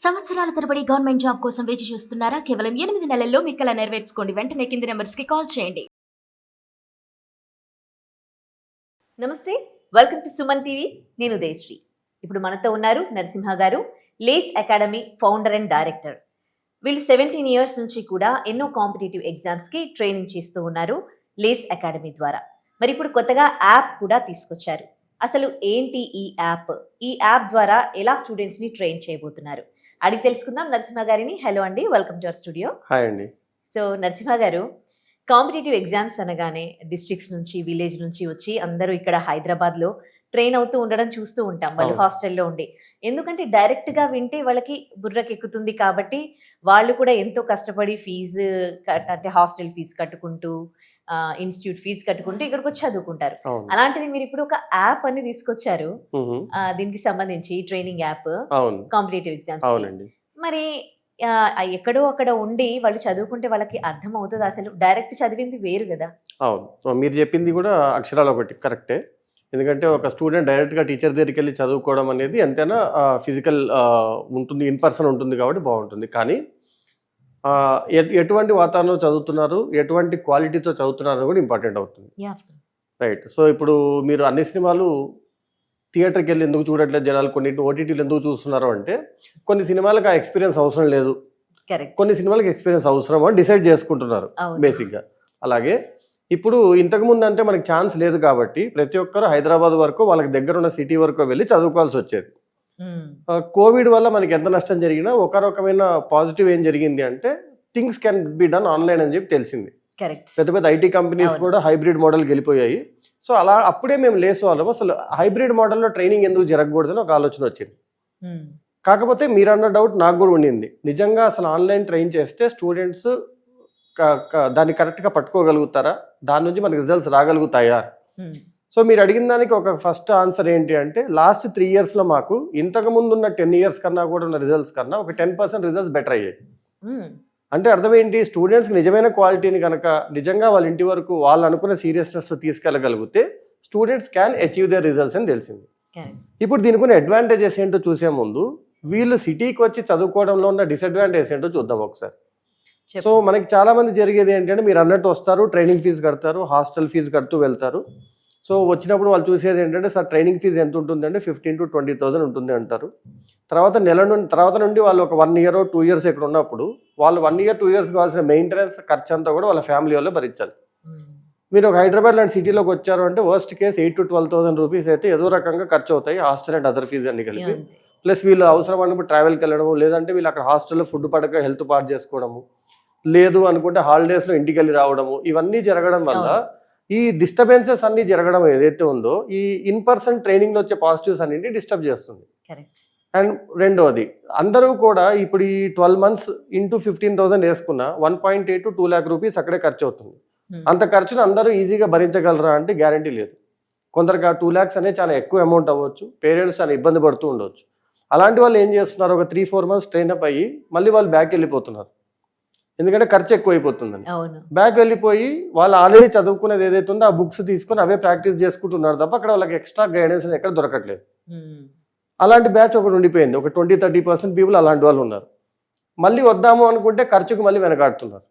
సంవత్సరాల తరబడి government job కోసం వేచి చూస్తున్నారా? కేవలం 8 నెలల్లో మీ కల నెరవేర్చుకోండి. వెంటనే కింది నెంబర్స్‌కి కాల్ చేయండి. నమస్తే, వెల్కమ్ టు సుమన్ టీవీ. నేను ఉదయశ్రీ. ఇప్పుడు మనతో ఉన్నారు నరసింహ గారు, Lace academy founder and director. వీళ్ళు 17 ఇయర్స్ నుంచి కూడా ఎన్నో కాంపిటేటివ్ ఎగ్జామ్స్కి ట్రైనింగ్ చేస్తూ ఉన్నారు లేస్ అకాడమీ ద్వారా. మరి ఇప్పుడు కొత్తగా యాప్ కూడా తీసుకొచ్చారు. అసలు ఏంటి ఈ యాప్? ఈ యాప్ ద్వారా ఎలా స్టూడెంట్స్ని ట్రైన్ చేయబోతున్నారు అడిగి తెలుసుకుందాం నరసింహ గారిని. హలో అండి, welcome to our studio. Hi అండి. సో నరసింహ గారు, కాంపిటేటివ్ ఎగ్జామ్స్ అనగానే డిస్ట్రిక్ట్స్ నుంచి, విలేజ్ నుంచి వచ్చి అందరూ ఇక్కడ హైదరాబాద్లో ట్రైన్ అవుతూ ఉండడం చూస్తూ ఉంటాం వాళ్ళు హాస్టల్లో ఉండి. ఎందుకంటే డైరెక్ట్గా వింటే వాళ్ళకి బుర్రకెక్కుతుంది కాబట్టి వాళ్ళు కూడా ఎంతో కష్టపడి ఫీజు అంటే హాస్టల్ ఫీజు కట్టుకుంటూ, ఇన్స్టిట్యూట్ ఫీజు కట్టుకుంటూ ఇక్కడికి వచ్చి చదువుకుంటారు. అలాంటిది మీరు ఇప్పుడు ఒక యాప్ అని తీసుకొచ్చారు, దీనికి సంబంధించి ట్రైనింగ్ యాప్ కాంపిటేటివ్ ఎగ్జామ్స్. మరి ఎక్కడో అక్కడ ఉండి వాళ్ళు చదువుకుంటే వాళ్ళకి అర్థం అవుతుంది? అసలు డైరెక్ట్ చదివింది వేరు కదా. అవును, మీరు చెప్పింది కూడా అక్షరాలు ఒకటి కరెక్టే. ఎందుకంటే ఒక స్టూడెంట్ డైరెక్ట్గా టీచర్ దగ్గరికి వెళ్ళి చదువుకోవడం అనేది ఎంతైనా ఫిజికల్ ఉంటుంది, ఇన్ పర్సన్ ఉంటుంది కాబట్టి బాగుంటుంది. కానీ ఎటువంటి వాతావరణంలో చదువుతున్నారు, ఎటువంటి క్వాలిటీతో చదువుతున్నారు కూడా ఇంపార్టెంట్ అవుతుంది. రైట్. సో ఇప్పుడు మీరు అన్ని సినిమాలు థియేటర్కి వెళ్ళి ఎందుకు చూడట్లేదు జనాలు, కొన్ని ఓటీటీలు ఎందుకు చూస్తున్నారు అంటే కొన్ని సినిమాలకు ఆ ఎక్స్పీరియన్స్ అవసరం లేదు, కొన్ని సినిమాలకు ఎక్స్పీరియన్స్ అవసరం అని డిసైడ్ చేసుకుంటున్నారు బేసిక్గా. అలాగే ఇప్పుడు ఇంతకుముందు అంటే మనకి ఛాన్స్ లేదు కాబట్టి ప్రతి ఒక్కరు హైదరాబాద్ వరకు వాళ్ళకి దగ్గర ఉన్న సిటీ వరకు వెళ్ళి చదువుకోవాల్సి వచ్చేది. కోవిడ్ వల్ల మనకి ఎంత నష్టం జరిగినా ఒక రకమైన పాజిటివ్ ఏం జరిగింది అంటే things can be done online అని చెప్పి తెలిసింది. పెద్ద పెద్ద ఐటీ కంపెనీస్ కూడా హైబ్రిడ్ మోడల్కి వెళ్ళిపోయాయి. సో అలా అప్పుడే మేము లేసు వాళ్ళం అసలు హైబ్రిడ్ మోడల్లో ట్రైనింగ్ ఎందుకు జరగకూడదని ఒక ఆలోచన వచ్చింది. కాకపోతే మీరు అన్న డౌట్ నాకు కూడా ఉండింది, నిజంగా అసలు ఆన్లైన్ ట్రైన్ చేస్తే స్టూడెంట్స్ దాన్ని కరెక్ట్గా పట్టుకోగలుగుతారా, దాని నుంచి మనకి రిజల్ట్స్ రాగలుగుతాయా? సో మీరు అడిగిన దానికి ఒక ఫస్ట్ ఆన్సర్ ఏంటి అంటే లాస్ట్ 3 yearsలో మాకు ఇంతకు ముందు ఉన్న 10 years కన్నా కూడా ఉన్న రిజల్ట్స్ కన్నా ఒక 10% రిజల్ట్స్ బెటర్ అయ్యాయి. అంటే అర్థం ఏంటి, స్టూడెంట్స్కి నిజమైన క్వాలిటీని కనుక నిజంగా వాళ్ళ ఇంటి వరకు వాళ్ళు అనుకున్న సీరియస్నెస్ తీసుకెళ్ళగలిగితే students can achieve their results అని తెలిసింది. ఇప్పుడు దీనికి ఉన్న అడ్వాంటేజెస్ ఏంటో చూసే ముందు వీళ్ళు సిటీకి వచ్చి చదువుకోవడంలో ఉన్న డిసడ్వాంటేజెస్ ఏంటో చూద్దాం ఒకసారి. సో మనకి చాలా మంది జరిగేది ఏంటంటే మీరు అన్నట్టు వస్తారు, ట్రైనింగ్ ఫీజు కడతారు, హాస్టల్ ఫీజు కడుతూ వెళ్తారు. సో వచ్చినప్పుడు వాళ్ళు చూసేది ఏంటంటే సార్ ట్రైనింగ్ ఫీజు ఎంత ఉంటుందంటే 15,000 to 20,000 ఉంటుంది అంటారు. తర్వాత నుండి వాళ్ళు ఒక 1 year or 2 years ఇక్కడ ఉన్నప్పుడు వాళ్ళు 1 year 2 years కావాల్సిన మెయింటెనెన్స్ ఖర్చు అంతా కూడా వాళ్ళ ఫ్యామిలీ వాళ్ళు భరించాలి. మీరు ఒక హైదరాబాద్ లాంటి సిటీలోకి వచ్చారు అంటే వర్స్ట్ కేస్ 8,000 to 12,000 రూపీస్ అయితే ఏదో రకంగా ఖర్చు అవుతాయి, హాస్టల్ అండ్ అదర్ ఫీజు అన్ని కలిపి. ప్లస్ వీళ్ళు అవసరం అన్నప్పుడు ట్రావెల్కి వెళ్ళడము, లేదంటే వీళ్ళు అక్కడ హాస్టల్లో ఫుడ్ పడక హెల్త్ పాడు చేసుకోవడము, లేదు అనుకుంటే హాలిడేస్లో ఇంటికి వెళ్ళి రావడము, ఇవన్నీ జరగడం వల్ల ఈ డిస్టర్బెన్సెస్ అన్ని జరగడం ఏదైతే ఉందో ఈ ఇన్ పర్సన్ ట్రైనింగ్లో వచ్చే పాజిటివ్స్ అన్నింటి డిస్టర్బ్ చేస్తుంది. అండ్ రెండవది అందరూ కూడా ఇప్పుడు ఈ 12 months ఇంటూ 15,000 వేసుకున్న 1.8 to 2 lakh రూపీస్ అక్కడే ఖర్చు అవుతుంది. అంత ఖర్చును అందరూ ఈజీగా భరించగలరా అంటే గ్యారంటీ లేదు. కొందరికి ఆ 2 lakhs అనేది చాలా ఎక్కువ అమౌంట్ అవ్వచ్చు, పేరెంట్స్ చాలా ఇబ్బంది పడుతూ ఉండవచ్చు. అలాంటి వాళ్ళు ఏం చేస్తున్నారు, ఒక 3-4 months ట్రైన్ అప్ అయ్యి మళ్ళీ వాళ్ళు బ్యాక్ వెళ్ళిపోతున్నారు, ఎందుకంటే ఖర్చు ఎక్కువైపోతుందని. బ్యాక్ వెళ్ళిపోయి వాళ్ళు ఆల్రెడీ చదువుకునేది ఏదైతే ఉందో ఆ బుక్స్ తీసుకొని అవే ప్రాక్టీస్ చేసుకుంటున్నారు తప్ప అక్కడ వాళ్ళకి ఎక్స్ట్రా గైడెన్స్ ఎక్కడ దొరకట్లేదు. అలాంటి బ్యాచ్ ఒకటి ఉండిపోయింది, ఒక 20-30% పీపుల్ అలాంటి వాళ్ళు ఉన్నారు. మళ్ళీ వద్దాము అనుకుంటే ఖర్చుకు మళ్ళీ వెనకాడుతున్నారు.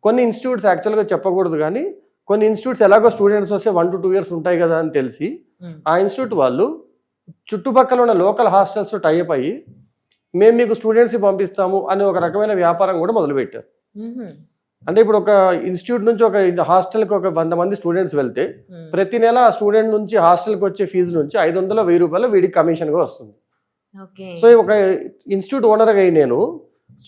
కొన్ని ఇన్స్టిట్యూట్స్ యాక్చువల్గా చెప్పకూడదు కానీ కొన్ని ఇన్స్టిట్యూట్స్ ఎలాగో స్టూడెంట్స్ వస్తే 1 to 2 years ఉంటాయి కదా అని తెలిసి ఆ ఇన్స్టిట్యూట్ వాళ్ళు చుట్టుపక్కల ఉన్న లోకల్ హాస్టల్స్లో టైఅప్ అయ్యి మేము మీకు స్టూడెంట్స్ని పంపిస్తాము అనే ఒక రకమైన వ్యాపారం కూడా మొదలుపెట్టారు. అంటే ఇప్పుడు ఒక ఇన్స్టిట్యూట్ నుంచి ఒక హాస్టల్కి ఒక 100 మంది స్టూడెంట్స్ వెళ్తే ప్రతి నెల ఆ స్టూడెంట్ నుంచి హాస్టల్కి వచ్చే ఫీజు నుంచి 500-1000 రూపాయలు వీడికి కమిషన్గా వస్తుంది. సో ఒక ఇన్స్టిట్యూట్ ఓనర్గా అయ్యి నేను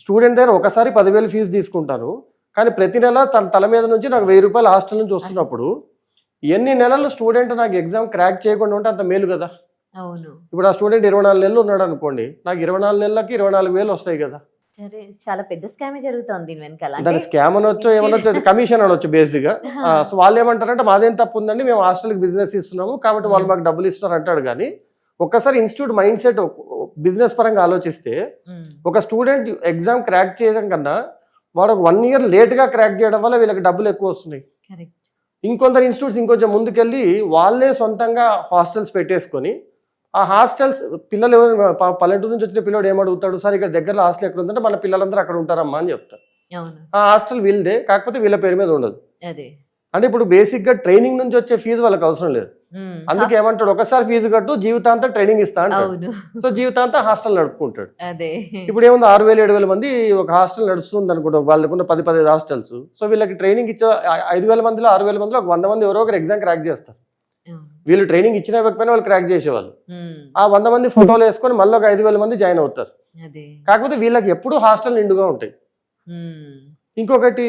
స్టూడెంట్ దగ్గర ఒకసారి 10,000 ఫీజు తీసుకుంటాను, కానీ ప్రతి నెల తన తల మీద నుంచి నాకు 1,000 రూపాయలు హాస్టల్ నుంచి వస్తున్నప్పుడు ఎన్ని నెలలు స్టూడెంట్ నాకు ఎగ్జామ్ క్రాక్ చేయకుండా ఉంటే అంత మేలు కదా. ఇప్పుడు ఆ స్టూడెంట్ 24 నెలలు ఉన్నాడు అనుకోండి, నాకు 24 నెలలకి 24,000 వస్తాయి కదా. చాలా పెద్ద స్కామ్ జరుగుతుంది దాని స్కామ్ అనొచ్చు, ఏమనొచ్చు, కమిషన్ అనొచ్చు బేసిక్గా. సో వాళ్ళు ఏమంటారంటే మాదేం తప్పు ఉందండి, మేము హాస్టల్కి బిజినెస్ ఇస్తున్నాము కాబట్టి వాళ్ళు మాకు డబ్బులు ఇస్తున్నారు అంటాడు. కానీ ఒక్కసారి ఇన్స్టిట్యూట్ మైండ్ సెట్ బిజినెస్ పరంగా ఆలోచిస్తే ఒక స్టూడెంట్ ఎగ్జామ్ క్రాక్ చేయడం కన్నా వాడు 1 year లేట్గా క్రాక్ చేయడం వల్ల వీళ్ళకి డబ్బులు ఎక్కువ వస్తున్నాయి. ఇంకొందరు ఇన్స్టిట్యూట్స్ ఇంకొంచెం ముందుకెళ్ళి వాళ్ళే సొంతంగా హాస్టల్స్ పెట్టేసుకొని ఆ హాస్టల్స్ పిల్లలు ఎవరు పల్లెటూరు నుంచి వచ్చిన పిల్లడు ఏమడుగుతాడు, సార్ ఇక్కడ దగ్గరలో హాస్టల్ ఎక్కడ ఉందంటే మన పిల్లలందరూ అక్కడ ఉంటారమ్మా అని చెప్తారు. అవును. ఆ హాస్టల్ వీళ్ళదే, కాకపోతే వీళ్ళ పేరు మీద ఉండదు. అదే. అంటే ఇప్పుడు బేసిక్ గా ట్రైనింగ్ నుంచి వచ్చే ఫీజు వాళ్ళకి అవసరం లేదు. అందుకే ఏమంటాడు, ఒకసారి ఫీజు కట్టు జీవితాంతం ట్రైనింగ్ ఇస్తా అంటాడు. అవును. సో జీవితాంతం హాస్టల్ నడుపుకుంటాడు. అదే. ఇప్పుడు ఏముంది 6,000-7,000 మంది ఒక హాస్టల్ నడుస్తుంది అనుకుంటా, వాళ్ళకున్న 10-15 హాస్టల్స్. సో వీళ్ళకి ట్రైనింగ్ ఇచ్చే 5,000 మందిలో 6,000 మందిలో ఒక 100 మంది ఎవరో ఒకరు ఎగ్జామ్ క్రాక్ చేస్తారు. వీళ్ళు ట్రైనింగ్ ఇచ్చినా ఇవ్వకపోయినా వాళ్ళు క్రాక్ చేసేవాళ్ళు. ఆ 100 మంది ఫోటోలు వేసుకొని మళ్ళీ ఒక 5,000 మంది జాయిన్ అవుతారు. కాకపోతే వీళ్ళకి ఎప్పుడు హాస్టల్ నిండుగా ఉంటాయి. ఇంకొకటి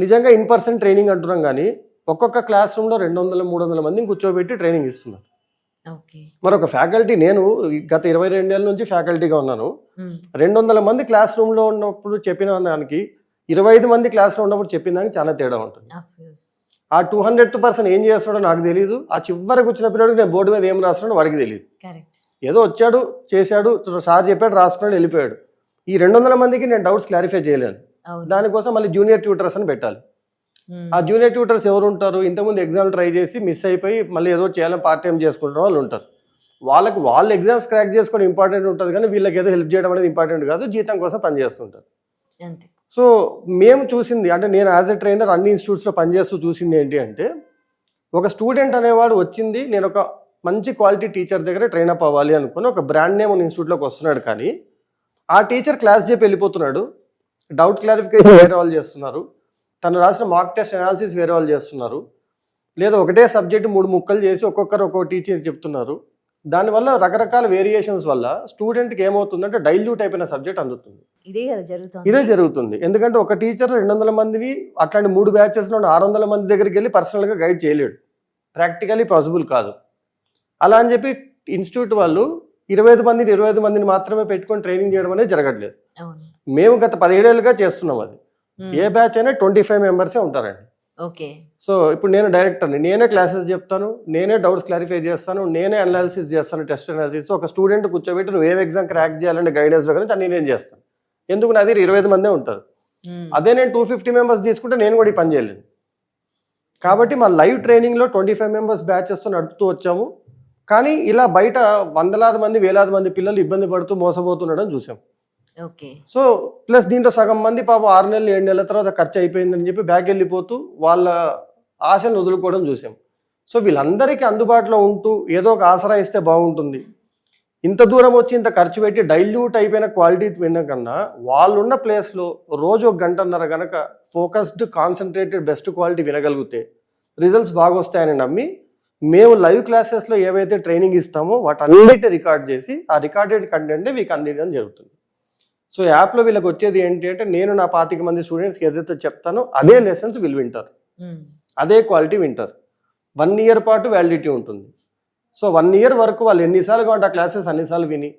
నిజంగా ఇన్ పర్సన్ ట్రైనింగ్ అంటున్నాం కానీ ఒక్కొక్క క్లాస్ రూమ్ లో 200-300 మందిని కూర్చోబెట్టి ట్రైనింగ్ ఇస్తున్నారు. మరొక ఫ్యాకల్టీ, నేను గత 22 ఏళ్ళ నుంచి ఫ్యాకల్టీగా ఉన్నాను. 200 మంది క్లాస్ రూమ్ లో ఉన్నప్పుడు చెప్పిన దానికి 25 మంది క్లాస్ లో ఉన్నప్పుడు చెప్పిన దానికి చాలా తేడా ఉంటుంది. ఆ 200% ఏం చేస్తాడో నాకు తెలియదు. ఆ చివరికి వచ్చిన పిల్లడికి నేను బోర్డు మీద ఏం రాస్తున్నాడో వాడికి తెలియదు. ఏదో వచ్చాడు, చేశాడు, సార్ చెప్పాడు, రాసుకున్నాడు, వెళ్ళిపోయాడు. ఈ 200 మందికి నేను డౌట్స్ క్లారిఫై చేయలేను. దానికోసం మళ్ళీ జూనియర్ ట్యూటర్స్ అని పెట్టాలి. ఆ జూనియర్ ట్యూటర్స్ ఎవరు ఉంటారు, ఇంతకుముందు ఎగ్జామ్ ట్రై చేసి మిస్ అయిపోయి మళ్ళీ ఏదో చేయాలని పార్ట్ టైం చేసుకుంటున్న వాళ్ళు ఉంటారు. వాళ్ళు ఎగ్జామ్స్ క్రాక్ చేసుకోవడం ఇంపార్టెంట్ ఉంటుంది కానీ వీళ్ళకి ఏదో హెల్ప్ చేయడం అనేది ఇంపార్టెంట్ కాదు, జీతం కోసం పనిచేస్తుంటారు. సో మేము చూసింది అంటే, నేను యాజ్ ఎ ట్రైనర్ అన్ని ఇన్స్టిట్యూట్స్లో పనిచేస్తూ చూసింది ఏంటి అంటే, ఒక స్టూడెంట్ అనేవాడు వచ్చింది నేను ఒక మంచి క్వాలిటీ టీచర్ దగ్గర ట్రైన్ అప్ అవ్వాలి అనుకుని ఒక బ్రాండ్ నేమ్ ఉన్న ఇన్స్టిట్యూట్లోకి వస్తున్నాడు. కానీ ఆ టీచర్ క్లాస్ చెప్పి వెళ్ళిపోతున్నాడు, డౌట్ క్లారిఫికేషన్ వేరే వాళ్ళు చేస్తున్నారు, తను రాసిన మార్క్ టెస్ట్ అనాలిసిస్ వేరే వాళ్ళు చేస్తున్నారు, లేదా ఒకటే సబ్జెక్ట్ 3 ముక్కలు చేసి ఒక్కొక్కరు ఒక్కొక్క టీచర్ చెప్తున్నారు. దానివల్ల రకరకాల వేరియేషన్స్ వల్ల స్టూడెంట్కి ఏమవుతుందంటే డైల్యూట్ అయిపోయిన సబ్జెక్ట్ అందుతుంది. ఇదే జరుగుతుంది. ఎందుకంటే ఒక టీచర్ 200 మందిని అట్లాంటి 3 బ్యాచెస్లో 600 మంది దగ్గరికి వెళ్ళి పర్సనల్గా గైడ్ చేయలేడు, ప్రాక్టికలీ పాసిబుల్ కాదు. అలా అని చెప్పి ఇన్స్టిట్యూట్ వాళ్ళు 25 మందిని మాత్రమే పెట్టుకొని ట్రైనింగ్ చేయడం అనేది జరగట్లేదు. మేము గత 17 ఏళ్ళుగా చేస్తున్నాం అది. ఏ బ్యాచ్ అయినా 25 మెంబర్సే ఉంటారండి. సో ఇప్పుడు నేను డైరెక్టర్ని, నేనే క్లాసెస్ చెప్తాను, నేనే డౌట్స్ క్లారిఫై చేస్తాను, నేనే అనాలిసిస్ చేస్తాను, టెస్ట్ అనాలిసిస్. ఒక స్టూడెంట్ కూర్చోబెట్టి నువ్వు ఏం ఎగ్జామ్ క్రాక్ చేయాలంటే గైడెన్స్ కానీ దాన్ని నేను చేస్తాను. ఎందుకు నాది 25 మందే ఉంటారు. అదే నేను 250 మెంబర్స్ తీసుకుంటే నేను కూడా ఈ పని చేయలేను. కాబట్టి మా లైవ్ ట్రైనింగ్లో 25 మెంబర్స్ బ్యాచెస్తో నడుపుతూ వచ్చాము. కానీ ఇలా బయట వందలాది మంది, వేలాది మంది పిల్లలు ఇబ్బంది పడుతూ మోసపోతుండడం చూసాం. సో ప్లస్ దీంట్లో సగం మంది పాపం 6 నెలలు 7 నెలల తర్వాత ఖర్చు అయిపోయిందని చెప్పి బ్యాక్ వెళ్ళిపోతూ వాళ్ళ ఆశను వదులుకోవడం చూసాం. సో వీళ్ళందరికీ అందుబాటులో ఉంటూ ఏదో ఒక ఆసరా ఇస్తే బాగుంటుంది. ఇంత దూరం వచ్చి ఇంత ఖర్చు పెట్టి డైల్యూట్ అయిపోయిన క్వాలిటీ వినడం కన్నా వాళ్ళున్న ప్లేస్లో రోజు 1 గంటన్నర కనుక ఫోకస్డ్ కాన్సన్ట్రేటెడ్ బెస్ట్ క్వాలిటీ వినగలిగితే రిజల్ట్స్ బాగా వస్తాయని నమ్మి మేము లైవ్ క్లాసెస్లో ఏవైతే ట్రైనింగ్ ఇస్తామో వాటన్నిటి రికార్డ్ చేసి ఆ రికార్డెడ్ కంటెంట్ వీళ్ళకి అందించడం జరుగుతుంది. సో యాప్లో వీళ్ళకి వచ్చేది ఏంటి అంటే, నేను నా 25 మంది స్టూడెంట్స్కి ఏదైతే చెప్తానో అదే లెసన్స్ వీళ్ళు వింటారు, అదే క్వాలిటీ వింటారు. 1 ఇయర్ పాటు వ్యాలిడిటీ ఉంటుంది. సో 1 ఇయర్ వరకు వాళ్ళు ఎన్నిసార్లు కావాలంటే ఆ క్లాసెస్ అన్నిసార్లు విని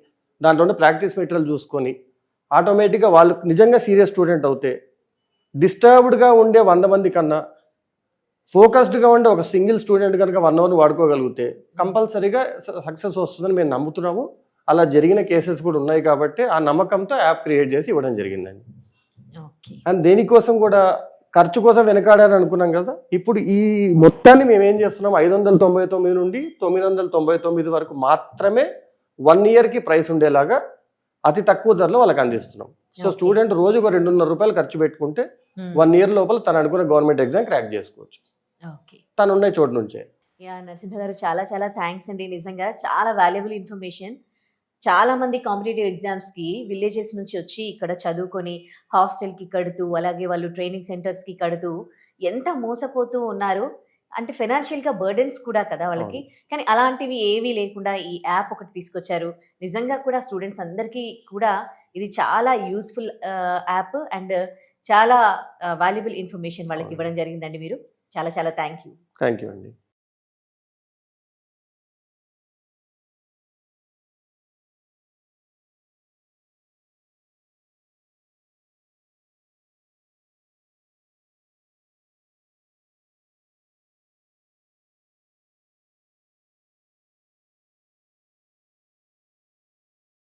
దాంట్లో ప్రాక్టీస్ మెటీరియల్ చూసుకొని ఆటోమేటిక్గా వాళ్ళు నిజంగా సీరియస్ స్టూడెంట్ అవుతే డిస్టర్బ్డ్గా ఉండే 100 మంది కన్నా ఫోకస్డ్గా ఉండే ఒక సింగిల్ స్టూడెంట్ కనుక 1 అవర్ వాడుకోగలిగితే కంపల్సరీగా సక్సెస్ వస్తుందని మేము నమ్ముతున్నాము. అలా జరిగిన కేసెస్ కూడా ఉన్నాయి కాబట్టి ఆ నమ్మకంతో యాప్ క్రియేట్ చేసి ఇవ్వడం జరిగిందండి. అండ్ దేనికోసం కూడా ఖర్చు కోసం వెనకాడని అనుకున్నాం కదా, ఇప్పుడు ఈ మొత్తాన్ని మేము ఏం చేస్తున్నాం, 599 నుండి 999 వరకు మాత్రమే 1 ఇయర్కి ప్రైస్ ఉండేలాగా అతి తక్కువ ధరలో వాళ్ళకి అందిస్తున్నాం. సో స్టూడెంట్ రోజుకు 2.5 రూపాయలు ఖర్చు పెట్టుకుంటే 1 ఇయర్ లోపల తను అనుకున్న గవర్నమెంట్ ఎగ్జామ్ క్రాక్ చేసుకోవచ్చు, తను ఉన్న చోటు నుంచే. నరసింహ గారు చాలా చాలా థ్యాంక్స్ అండి. నిజంగా చాలా వాల్యుబుల్ ఇన్ఫర్మేషన్. చాలా మంది కాంపిటేటివ్ ఎగ్జామ్స్కి విలేజెస్ నుంచి వచ్చి ఇక్కడ చదువుకొని హాస్టల్కి కడుతూ, అలాగే వాళ్ళు ట్రైనింగ్ సెంటర్స్కి కడుతూ ఎంత మోసపోతూ ఉన్నారు. అంటే ఫైనాన్షియల్గా బర్డెన్స్ కూడా కదా వాళ్ళకి. కానీ అలాంటివి ఏవీ లేకుండా ఈ యాప్ ఒకటి తీసుకొచ్చారు. నిజంగా కూడా స్టూడెంట్స్ అందరికీ కూడా ఇది చాలా యూస్ఫుల్ యాప్ అండ్ చాలా వాల్యుబుల్ ఇన్ఫర్మేషన్ వాళ్ళకి ఇవ్వడం జరిగిందండి. మీరు చాలా చాలా థ్యాంక్ యూ అండి.